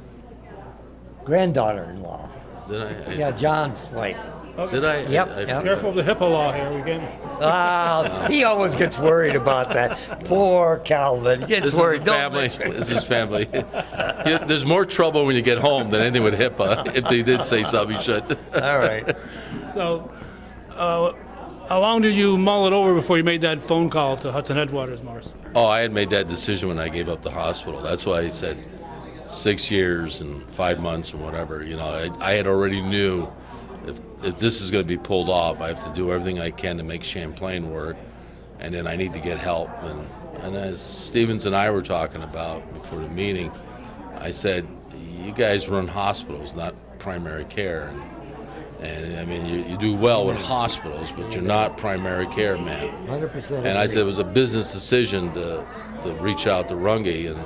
granddaughter-in-law. Did I? Yeah, John's wife. Did I? Yep. Careful of the HIPAA law here. We can. He always gets worried about that. Poor Calvin. He gets This worried. is Don't family. mention it. This is family. There's more trouble when you get home than anything with HIPAA. If they did say something, you should. All right. So, how long did you mull it over before you made that phone call to Hudson Headwaters, Morris? Oh, I had made that decision when I gave up the hospital. That's why I said 6 years and 5 months and whatever. You know, I had already knew if this is going to be pulled off, I have to do everything I can to make Champlain work, and then I need to get help. And as Stevens and I were talking about before the meeting, I said, you guys run hospitals, not primary care. And I mean, you do well with hospitals, but you're not primary care, man. 100%. And I said it was a business decision to reach out to Runge, and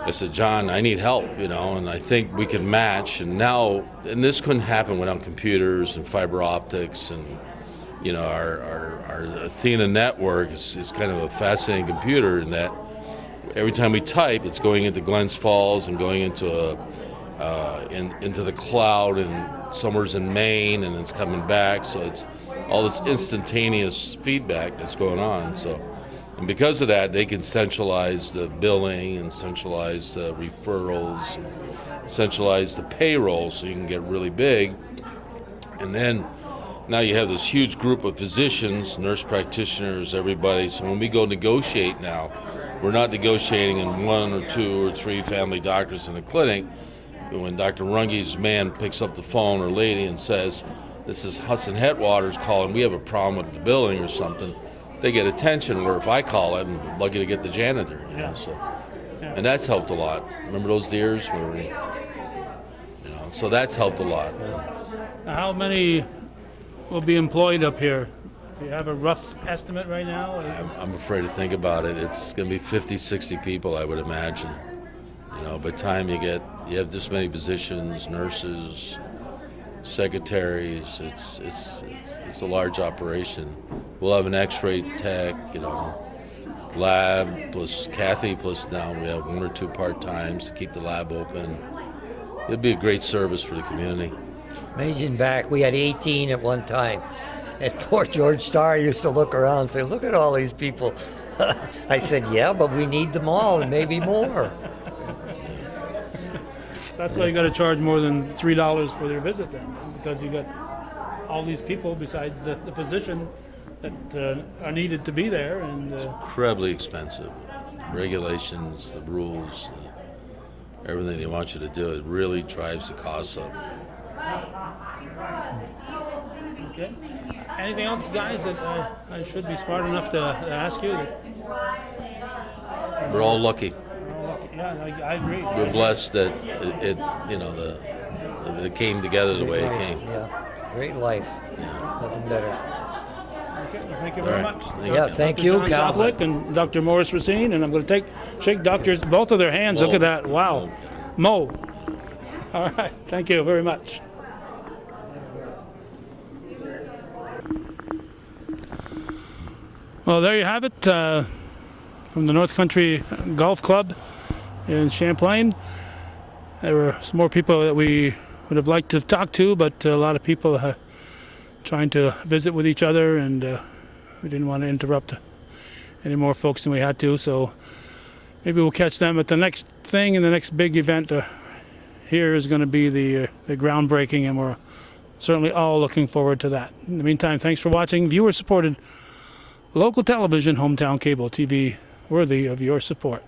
I said, John, I need help, you know, and I think we can match. And now, and this couldn't happen without computers and fiber optics, and you know, our Athena network is kind of a fascinating computer in that every time we type, it's going into Glens Falls and going into into the cloud, and somewhere's in Maine, and it's coming back. So it's all this instantaneous feedback that's going on. So, and because of that, they can centralize the billing and centralize the referrals, and centralize the payroll, so you can get really big. And then now you have this huge group of physicians, nurse practitioners, everybody. So when we go negotiate now, we're not negotiating in 1 or 2 or 3 family doctors in a clinic. When Dr. Runge's man picks up the phone or lady and says, this is Hudson Headwaters calling, we have a problem with the billing or something, they get attention, where if I call it, I'm lucky to get the janitor, you know, so. And that's helped a lot. Remember those years where we, you know, so that's helped a lot. How many will be employed up here? Do you have a rough estimate right now? I'm afraid to think about it. It's going to be 50, 60 people, I would imagine. You know, by the time you have this many positions, nurses, secretaries, it's a large operation. We'll have an x-ray tech, you know, lab, plus Kathy, plus now we have 1 or 2 part-times to keep the lab open. It'd be a great service for the community. Imagine back, we had 18 at one time. And poor George Starr used to look around and say, look at all these people. I said, yeah, but we need them all and maybe more. That's why you got to charge more than $3 for their visit then, because you got all these people besides the physician that are needed to be there. And Incredibly expensive. Regulations, the rules, everything they want you to do, it really drives the costs up. okay. Anything else, guys, that I should be smart enough to ask you? We're all lucky. Yeah, I agree. We're blessed that it you know, it came together the way it came. Yeah, great life. Nothing better. Okay, thank you very All right. much. Thank Yeah, thank you, John Calvin. Southwick and Dr. Morris Racine, and I'm going to shake doctors, both of their hands. Look at that. Wow. Mo. All right. Thank you very much. Well, there you have it from the North Country Golf Club in Champlain. There were some more people that we would have liked to talk to, but a lot of people trying to visit with each other, and we didn't want to interrupt any more folks than we had to. So maybe we'll catch them at the next thing, and the next big event here is going to be the groundbreaking, and we're certainly all looking forward to that. In the meantime, thanks for watching. Viewer-supported local television, hometown cable TV, worthy of your support.